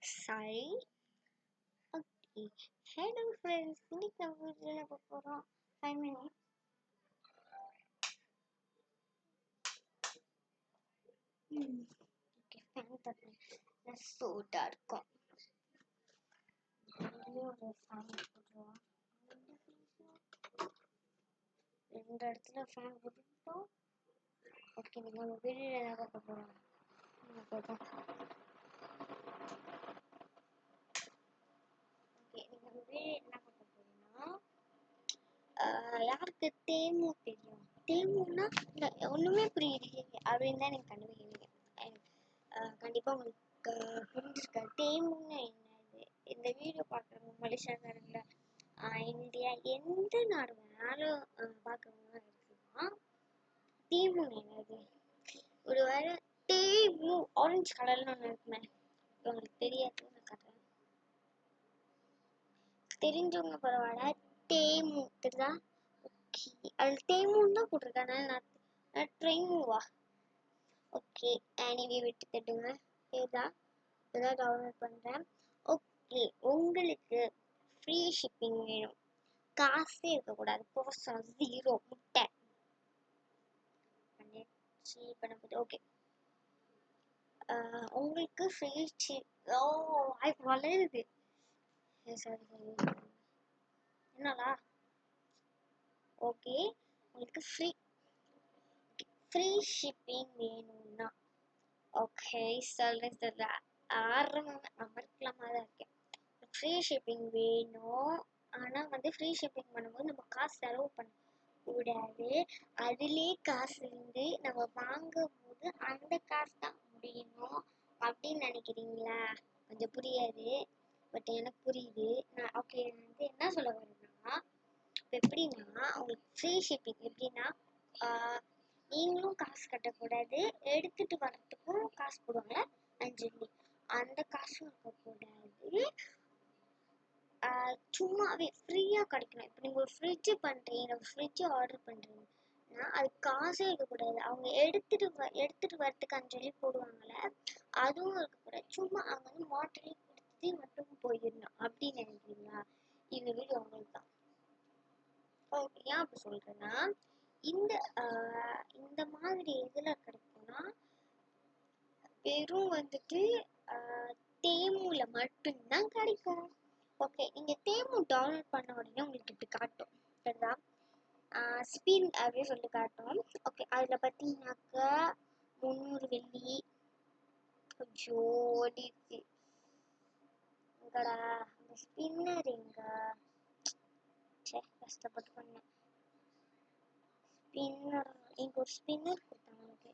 Sorry. Okay. Hello friends. இன்னைக்கு நம்ம வீடியோல என்ன பார்க்க போறோம்? 5 minutes. Okay, fan தட்டேன். சூடா இருக்கும். ஒரு ஃபேன் போட்டுருவோம். ரெண்டு இடத்துல ஃபேன் போட்டுட்டோம். ஓகே, நம்ம வீடியோல என்ன பார்க்க போறோம்? ஓகே, நீங்க வீடியோ என்ன பார்க்க போறீங்கன்னா யாருக்கு தேமு தெரியும்? தேமுன்னா ஒண்ணுமே புரியலையே அப்படின்னு தான் எனக்கு கண்டுபிடிக்கிறீங்க. கண்டிப்பா உங்களுக்கு புரிஞ்சிருக்காது தேமுன்னா என்னது. இந்த வீடியோ பார்க்குறவங்க மலேசியாக்காரங்கள இந்தியா எந்த நாடு வேணாலும் பார்க்குறவங்க இருக்கலாம். தேமுன்னு என்னது? ஒரு வேளை தேமு ஆரஞ்சு கலர்ல ஒன்று இருக்குமே, உங்களுக்கு தெரியாதுன்னு கதை தெரிஞ்சவங்க பரவாயில்ல. தேமு தெரியுதா? ஓகே, அது தேமுன்னு தான் போட்டிருக்காங்க. நான் ட்ரெயின்வா? ஓகே, எனிவே விட்டு தட்டுங்க. தெரியுதா? இப்போதான் டவுன்லோட் பண்ணுறேன். ஓகே, உங்களுக்கு ஃப்ரீ ஷிப்பிங் வேணும், காசே இருக்கக்கூடாது, கோசம் 0 முட்டை பண்ணிடுச்சு பண்ண. ஓகே, உங்களுக்கு ஃப்ரீ வாய்ப்பு வளருது. சாரி என்னடா? ஓகே, உங்களுக்கு ஃப்ரீ ஷிப்பிங் வேணும்னா ஓகே சொல்கிறேன். ஆரம்பம் அமர்க்கலமாக தான் இருக்கேன். ஃப்ரீ ஷிப்பிங் வேணும். ஆனால் வந்து ஃப்ரீ ஷிப்பிங் பண்ணும்போது நம்ம காசு செலவு பண்ணக்கூடாது. அதுலேயே காசு இருந்து நம்ம வாங்கும் போது அந்த காசு தான் முடியணும் அப்படின்னு நினைக்கிறீங்களா? கொஞ்சம் புரியாது, பட் எனக்கு புரியுது. நான் ஓகே, நான் வந்து என்ன சொல்ல வரேன்னா, இப்போ எப்படின்னா உங்களுக்கு ஃப்ரீ ஷிப்பிங் எப்படின்னா நீங்களும் காசு கட்டக்கூடாது, எடுத்துட்டு வர்றதுக்கும் காசு போடுவாங்க 5 வெள்ளி, அந்த காசும் இருக்கக்கூடாது. சும்மாவே ஃப்ரீயாக கிடைக்கணும். இப்போ நீங்கள் ஒரு ஃப்ரிட்ஜு பண்ணுறீங்க, ஃப்ரிட்ஜு ஆர்டர் பண்ணுறீங்கன்னா அது காசே இருக்கக்கூடாது. அவங்க எடுத்துட்டு வரத்துக்கு 5 வெள்ளி போடுவாங்கள்ல, அதுவும் இருக்கக்கூடாது. சும்மா அவங்க வந்து மாட்டரே கொடுத்துட்டு மட்டும் போயிடணும் அப்படின்னு நினைக்கிறீங்களா? இந்த வீடியோ உங்களுக்கு தான். ஓகே, ஏன் அப்படி சொல்கிறேன்னா, இந்த மாதிரி எதில் கிடைக்கும்னா வெறும் வந்துட்டு தேமுல மட்டும்தான் கிடைக்கும். ஓகே, நீங்கள் தேமு டவுன்லோட் பண்ண உடனே உங்களுக்கு இப்படி காட்டும், சரிதா? ஸ்பின் அப்படின்னு சொல்லிட்டு காட்டும். ஓகே, அதில் பார்த்தீங்கன்னாக்கா 300 வெள்ளி கொஞ்சம் ஓடிச்சு. எங்கடா அந்த ஸ்பின்னர்? கஷ்டப்பட்டு பண்ணேன். ஸ்பின்னர் இங்கே ஒரு ஸ்பின்னர் கொடுத்தாங்க எனக்கு.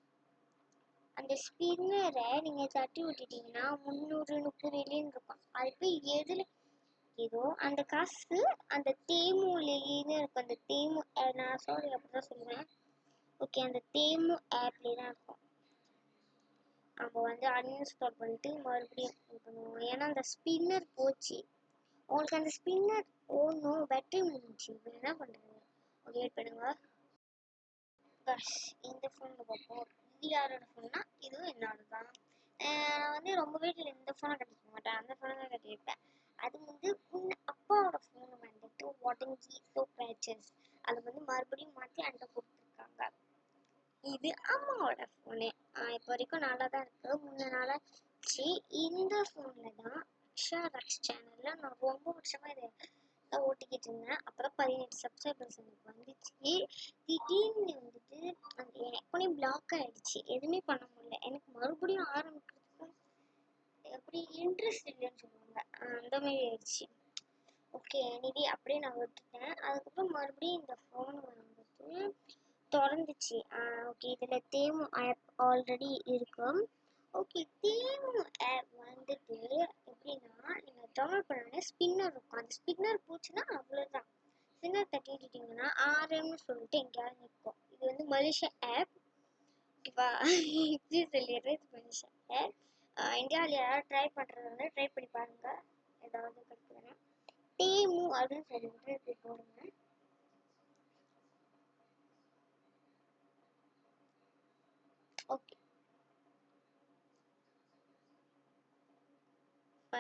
அந்த ஸ்பின்னரை நீங்கள் தட்டி விட்டுட்டீங்கன்னா 330 வெள்ளின்னு இருக்கும். அது போய் எதில் ஏதோ அந்த காசு அந்த தேமுலேன்னு இருக்கும். அந்த தேமு நான் சாரி அப்படிதான் சொல்லுவேன். ஓகே, அந்த தேமு ஆப்லேயே தான் இருக்கும். நம்ம வந்து அன்இன்ஸ்டால் பண்ணிட்டு மறுபடியும் பண்ணுவோம். ஏன்னா அந்த ஸ்பின்னர் போச்சு. உங்களுக்கு அந்த ஸ்பின்னர் ஓடணும், பேட்டரி முடிஞ்சு. என்ன பண்ணுறது? வெயிட் பண்ணுங்க. இந்த ஃபோனில் பார்ப்போம். இது யாரோட ஃபோன்னா இதுவும் என்னோட தான். நான் வந்து ரொம்ப வீட்டில் இந்த ஃபோனை கட்டிக்க மாட்டேன், அந்த ஃபோனை தான் கட்டியிருப்பேன். அது வந்து அப்பாவோட ஃபோனு வந்துட்டு வாட்டங்கி ஸோ கிராச்சஸ், அது வந்து மறுபடியும் மாற்றி அண்டை கொடுத்துருக்காங்க. இது அம்மாவோட ஃபோனு. இப்போ வரைக்கும் நல்லா தான் இருக்குது. முன்ன நாளாச்சு. இந்த ஃபோனில் தான் ரக்ஸ் சேனலில் நான் ரொம்ப வருஷமாக இதை ஓட்டிக்கிட்டு இருந்தேன். அப்புறம் 18 சப்ஸ்கிரைபர்ஸ் எனக்கு வந்துச்சு. திடீர்னு வந்துட்டு அந்த எப்போனே பிளாக் ஆகிடுச்சு, எதுவுமே பண்ண முடியல. எனக்கு மறுபடியும் ஆரம்பிக்கிறதுக்கு எப்படி இன்ட்ரெஸ்ட் இல்லைன்னு சொல்லுவாங்க, அந்த மாதிரி ஆயிடுச்சு. ஓகே, எனிவே அப்படியே நான் விட்டுட்டேன். அதுக்கப்புறம் மறுபடியும் இந்த ஃபோன் வந்துட்டு திறந்துச்சு. ஓகே, இதில் தேமு ஆப் ஆல்ரெடி இருக்கும். ஓகே, தேமு ஆப் வந்துட்டு எப்படின்னா நீங்கள் டவுன்லோட் பண்ணோடனே ஸ்பின்னர் இருக்கும். அந்த ஸ்பின்னர் போச்சுன்னா அவ்வளோதான். ஸ்பின்னர் தட்டி விட்டுட்டிங்கன்னா ஆர்எம்னு சொல்லிட்டு எங்கேயாவது நிற்கும். இது வந்து மலேசியா ஆப். ஓகேவா? இப்படி சொல்லிடுறேன், இது மலேசியா ஆப். இந்தியாவில் யாராவது ட்ரை பண்ணுறது வந்து ட்ரை பண்ணி பாருங்கள், ஏதாவது கிடைக்குதுன்னா. தேமு அப்படின்னு சொல்லிட்டு இது போடுங்க. Okay,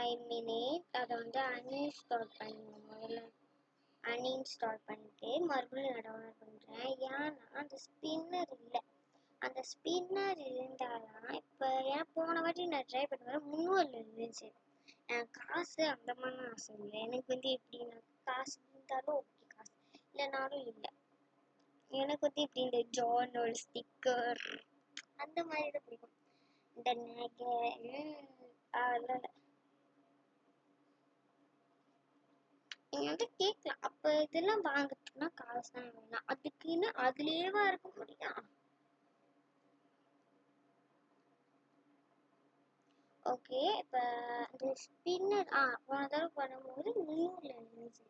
5 minutes. அதை வந்து அன்இன்ஸ்டால் பண்ணுங்க. முதல்ல அன்இன்ஸ்டால் பண்ணிட்டு மறுபடியும் நான் டவுன்லோட் பண்ணுறேன். ஏன்னா அந்த ஸ்பின்னர் இல்லை. அந்த ஸ்பின்னர் இருந்தாதான் இப்போ ஏன்னா போன வாட்டி நான் ட்ரை பண்ணுவேன் 300 இருந்துச்சு. காசு அந்த மாதிரி ஆசை இல்லை எனக்கு. வந்து எப்படின்னா காசு இருந்தாலும் ஓகே, காசு இல்லைனாலும் இல்லை. எனக்கு வந்து இப்படி இந்த ஜானோட ஸ்டிக்கர் அந்த மாதிரி தான் பிடிக்கும். இந்த நகை அதெல்லாம் இல்லை. நீங்கள் வந்து கேட்கலாம், அப்போ இதெல்லாம் வாங்குறதுக்குன்னா காசு தான் வேணும், அதுக்குன்னு அதுலேயேவா இருக்க முடியும்? ஓகே, இப்போ அந்த ஸ்பின்னர் போன தடவை பண்ணும்போது 300 இருந்துச்சு.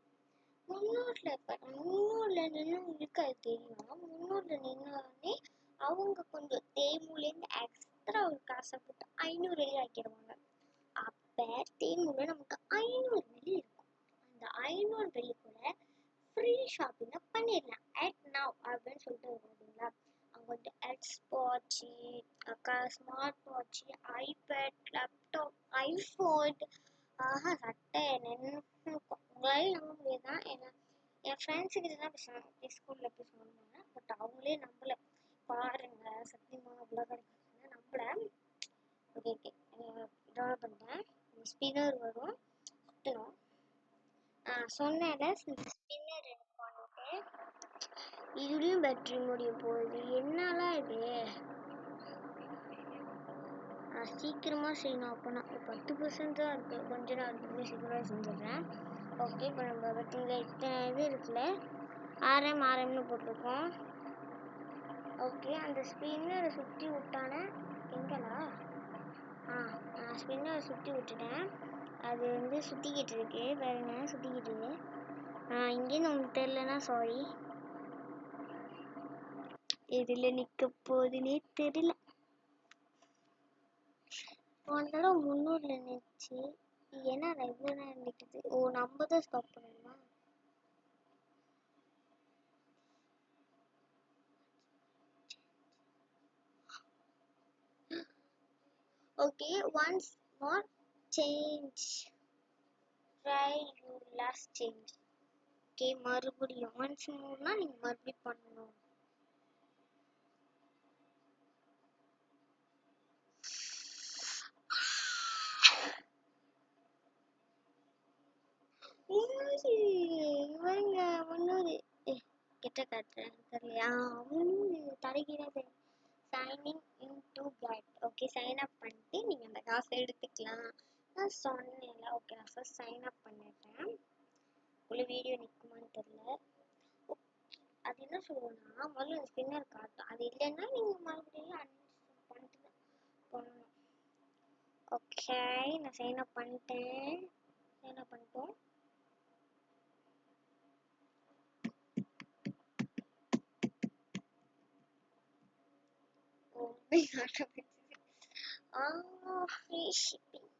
300 நின்று உங்களுக்கு அது தெரியும். 300 நின்னோடனே அவங்க கொஞ்சம் தேமுலேருந்து எக்ஸ்ட்ரா ஒரு காசை போட்டு 500 ஆக்கிடுவாங்க. அப்போ தேமுல நமக்கு 500 வெள்ளி இருக்கும். அந்த 500 வெள்ளிக்குள்ள ஃப்ரீ ஷாப்பிங்கை பண்ணிடலாம். அட் நவ் அப்படின்னு சொல்லிட்டு வருவீங்களா, அவங்க வந்து ஹெட்ஸ் watch, smart watch, iPad, laptop, iPhone, சட்டை என்னென்னு இருக்கும். உங்களால நம்ப முடியாதான். என் ஃப்ரெண்ட்ஸுக்கிட்ட தான் பேசுவாங்க, ஸ்கூலில் போய் சொன்னாங்க. பட் அவங்களே நம்பலை. பாருங்க சத்தியமா அவ்வளோ கிடைக்கும் நம்பலை. ஓகே ஓகே, டவுன்லோட் பண்ணிட்டேன். ஸ்பின்னர் வரும், சுற்றணும். சொன்னேன்ல ஸ்பின்னர் எனக்கு பண்ணிட்டு இதுலேயும் பேட்டரி முடிய போகுது. என்னாலாம் இது சீக்கிரமாக செய்யணும். அப்போனா 10% தான் இருக்குது. கொஞ்ச நேரம் அதுக்குள்ளே சீக்கிரமாக செஞ்சிடுறேன். ஓகே, இப்போ நம்ம பார்த்தீங்களா இத்தனை இது இருக்குல்ல, ஆர்எம்னு போட்டிருக்கோம். ஓகே, அந்த ஸ்பின்னரை சுற்றி விட்டானே எங்களா ஸ்பின்னரை சுற்றி விட்டுட்டேன். அது வந்து சுற்றிக்கிட்டு இருக்கு பாருங்க, சுற்றிக்கிட்டு இருக்கு. இங்கேருந்து உங்களுக்கு தெரிலனா சாரி. எதில் நிற்க போகுதுன்னே தெரியல. போன தடவை 300 நின்றுச்சு. ஏன்னா இவ்வளோ நேரம் நிற்குது. நம்ம தான் ஸ்டாப் பண்ணணுமா? Okay, once more change, try you last change. Okay, மறுபடியும் ஒன்ஸ் மோர்னா நீங்கள் மறுபடியும் பண்ணணும். இவங்க 300 கிட்ட காட்டுறேன் தெரியலையா? 300 தலைகீழ signing in to gate. Okay, sign up பண்ணிட்டு நீங்கள் அந்த காசை எடுத்துக்கலாம். நான் சொன்னேன்ல. ஓகே, நான் ஃபர்ஸ்ட் சைன் அப் பண்ணிட்டேன். உள்ள வீடியோ நிற்குமான்னு தெரியல. அது என்ன சொல்லுவோம்னா முதல்ல ஸ்பின்னர் காட்டும். அது இல்லைன்னா நீங்கள் மறுபடியும் அன்இன்ஸ்டால் பண்ணிட்டு தான் பண்ணணும். ஓகே, நான் சைன் அப் பண்ணிட்டேன். சைன் அப் பண்ணிட்டோம். ஃப்ரீ ஷிப்பிங்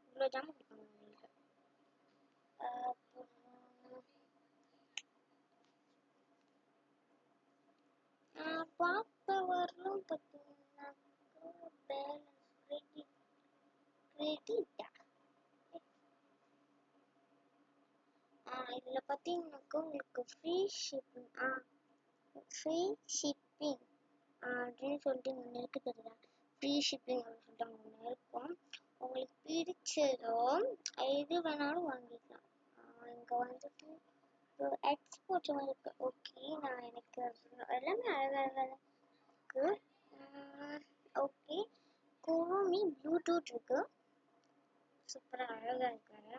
இவ்வளோ ஜாம கொடுப்பாங்க உங்களுக்கு. பார்ப்பவர்களும் பார்த்தீங்கன்னா பேலன்ஸ் கிரெடிட்டா இதில் பார்த்தீங்கன்னாக்கா உங்களுக்கு ஃப்ரீ ஷிப்பிங் அப்படின்னு சொல்லிட்டு ஒன்று இருக்கு தெரியுதா? ஃப்ரீ ஷிப்பிங் அப்படின்னு சொல்லிட்டு ஒன்று இருக்கும். உங்களுக்கு பிடிச்சதும் எது வேணாலும் வாங்கிக்கலாம். இங்கே வந்துட்டு எக்ஸ்போர்ட் இருக்கு. ஓகே, நான் எனக்கு எல்லாமே அழகாக இருக்கு. ஓகே, குரோமி ப்ளூடூத் இருக்கு, சூப்பராக அழகாக இருக்காங்க.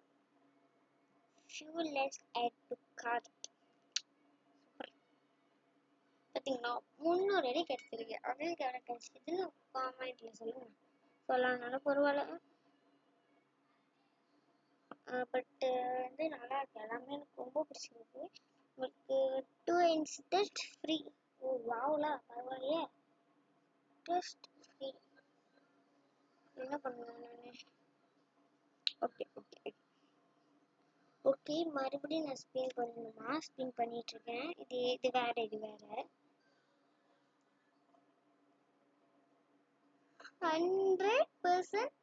ஃபியூலெஸ் ஆட் டு கார்ட். பார்த்தீங்களா 300 அடி கிடச்சிருக்கு. அவங்களுக்கு எவ்வளோ கிடச்சிதுன்னு காமெண்ட்டில் சொல்லுங்கள். சொல்லனாலும் பரவாயில்ல. பட்டு வந்து நல்லா இருக்கு. எல்லாமே எனக்கு ரொம்ப பிடிச்சிருக்கு. உங்களுக்கு 2 இன்ஸ்டன்ட் ஃப்ரீ. வாவ்லா பரவாயில்லையே. Test free. என்ன பண்ணுவேன் நான்? ஓகே ஓகே ஓகே, மறுபடியும் நான் ஸ்பின் பண்ணணுமா? ஸ்பின் பண்ணிகிட்ருக்கேன். இது வேறு, இது வேறு. 100%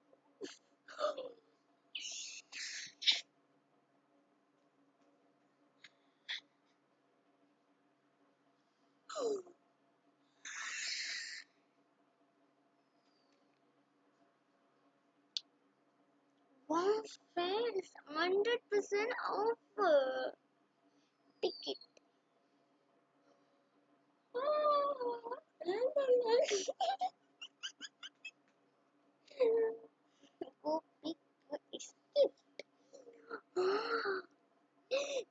fans 100% off ticket. Go pick escape.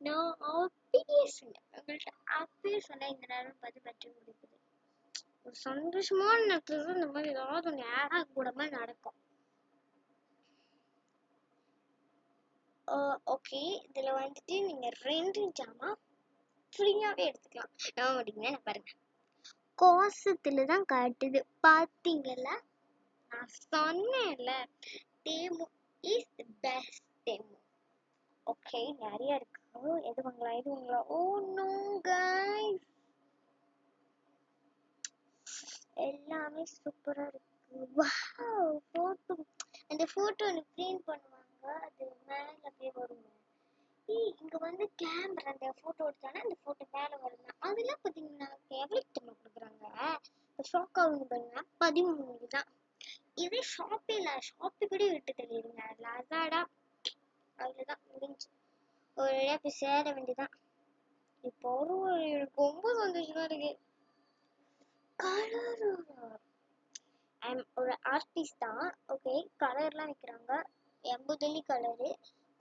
நான் அப்பயே சொன்னேன் உங்கள்கிட்ட, அப்பயே சொன்னேன் இந்த நேரம் பார்த்து பற்றி முடிக்குது. ஒரு சந்தோஷமான நேரத்துல தான் இந்த மாதிரி ஏதாவது ஒன்று ஏடா கூடமா நடக்கும். ஓகே, இதுல வந்துட்டு நீங்க 2 ஜாமான் ஃப்ரீயாவே எடுத்துக்கலாம். நம்ப மாட்டீங்கன்னா நான் பாருங்க, கோசத்துல தான் காட்டுது பாத்தீங்கல்ல, நான் சொன்னேன்ல Temu is the best Temu. Okay, நிறைய இருக்கு. எது வாங்கலாம்? ஓ நோ கைஸ், எல்லாமே சூப்பரா இருக்கு. வாவ், போட்டோ, அந்த போட்டோ எனக்கு பிரிண்ட் பண்ணுவாங்க, அது மேல போய் வருங்க. இங்க வந்து கேமரா, அந்த போட்டோ எடுத்தானா அந்த போட்டோ மேல வருங்க. அதெல்லாம் பாத்தீங்கன்னா எவ்வளவு டைம் கொடுக்குறாங்க, ஷாக் ஆகுங்க பாருங்க. 13 தான். இதே ஷாப்பி கூட விட்டு தெரியுதுங்க, லசாடா அவ்வளவுதான் முடிஞ்சு. ஒரு வழியா போய் சேர வேண்டியதான். இப்போ எனக்கு ரொம்ப சந்தோஷமா இருக்கு. கலர், ஒரு ஆர்டிஸ்ட் தான். ஓகே, கலர்லாம் வைக்கிறாங்க. எம்புதலி கலரு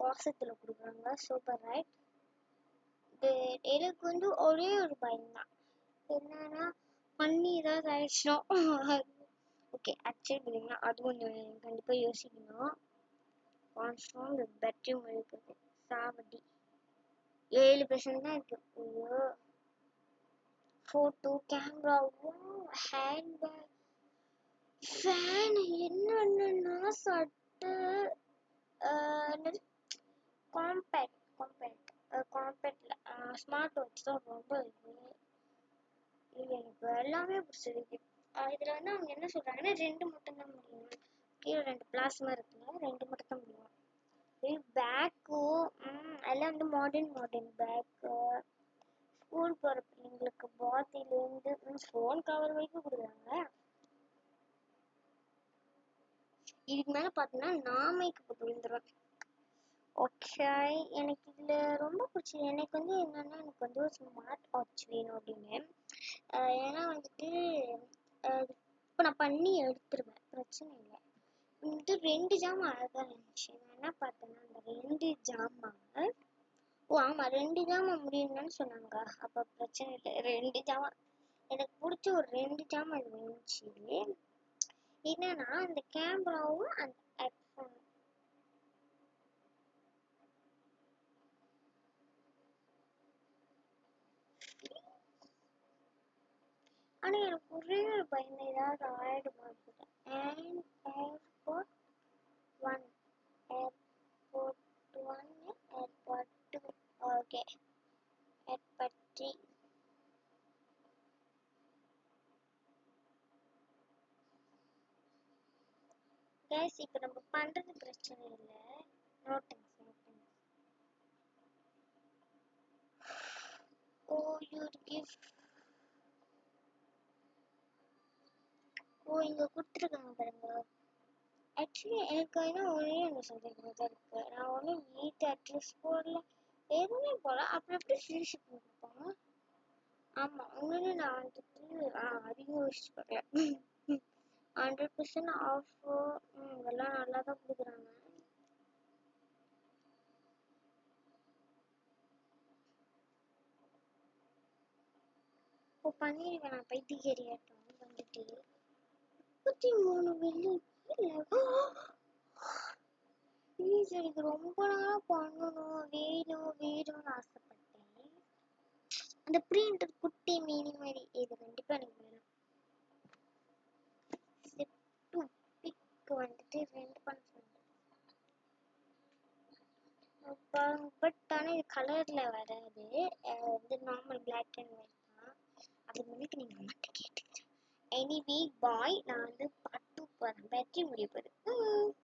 கோசத்துல கொடுக்குறாங்க. Super right. எனக்கு வந்து ஒரே ஒரு பயம் தான், என்னன்னா பண்ணி ஏதாவது ஆயிடுச்சோம். ஓகே, ஆக்சுவலி பார்த்தீங்கன்னா அது கொஞ்சம் கண்டிப்பா யோசிக்கணும். கான்ஸ்டாங் பேட்டரி இருக்குது, சாவடி 7% தான் இருக்கு. ஐயோ, போட்டோ, கேமரா, ஹேண்ட்பேக், ஃபேன், என்னன்னா சட்டு, காம்பேக்ட்ல ஸ்மார்ட் வாட்ச் தான் ரொம்ப இருக்கு. இது எனக்கு எல்லாமே பிடிச்சிருக்கு. இதுல வந்து அவங்க என்ன சொல்றாங்கன்னா 2 மட்டும் தான் முடியும். கீழே 2 பிளாஸ்மா இருக்குல்ல, 2 மட்டும் தான் முடியும். பேக்கு எல்லாம் வந்து மாடர்ன் பேக்கு. ஸ்கூல் போகிற பிள்ளைங்களுக்கு பாட்டிலேருந்து ஃபோன் கவர் வரைக்கும் கொடுக்குறாங்க. இதுக்கு மேலே பார்த்தீங்கன்னா நான் மேக்கப் போட்டு விழுந்துருவேன். ஓகே, எனக்கு இதில் ரொம்ப பிடிச்சது எனக்கு வந்து என்னென்னா, எனக்கு வந்து ஒரு ஸ்மார்ட் வாட்ச் வேணும் அப்படின்னு. ஏன்னா வந்துட்டு இப்போ நான் பண்ணி எடுத்துருவேன், பிரச்சனை இல்லை. இது 2 ஜாமான் அழகாக இருந்துச்சு. நான் என்ன பார்த்தேன்னா, அந்த 2 ஜாமான், ஆமாம் 2 ஜாமான் முடியும்னு சொன்னாங்க. அப்போ பிரச்சனை இல்லை, 2 ஜாமான் எனக்கு பிடிச்ச ஒரு 2 ஜாமான் இருந்துச்சு. என்னன்னா அந்த கேமராவும் அந்த ஹெட்ஃபோன். ஆனால் எனக்கு ஒரே ஒரு பயம், ஏதாவது ஆயிடுமா இருக்குது. And airport 1, airport 1, airport 2, okay, airport 3. கேஸ் இப்போ நம்ம பண்ணுறது பிரச்சனை இல்லை. நோட்டிங்ஸ். Oh your gift. இங்கே கொடுத்துருக்காங்க பாருங்க. ஆக்சுவலி எனக்கு வந்து ஒரே ஒரு சந்தேகமாக தான் இருக்குது. நான் ஒன்றும் வீட்டு அட்ரஸ் போடல, எதுவுமே போடல, அப்புறம் எப்படி ஃப்ரீஷிப் கொடுப்பாங்க? ஆமாம், உண்மையிலே நான் வந்துட்டு அதிகம் யோசிச்சு பார்க்கல. 100% ஆஃப். இதெல்லாம் நல்லா தான் கொடுக்குறாங்க. இப்போ பண்ணிடுவேன் நான் பைத்தியக்காரியாட்டம் வந்துட்டு. 33 வெள்ளி ப்ளீஸ், எனக்கு ரொம்ப நாளாக பண்ணணும், வேணும்னு ஆசைப்பட்டேன். அந்த பிரிண்ட் குட்டி மீனி மாதிரி, இது கண்டிப்பாக எனக்கு வேணும். ஸ்டெப் 2 பிக் வந்துட்டு 2 பண்ண பட் ஆனால் இது கலரில் வராது, வந்து நார்மல் பிளாக் அண்ட் ஒயிட் தான். அது முன்னுக்கு நீங்கள் அம்மாட்ட கேட்டுக்கிறேன். எனிவே பாய், நான் வந்து பார்ட் 2 போகிறேன், பேட்டரி முடிய போகுது.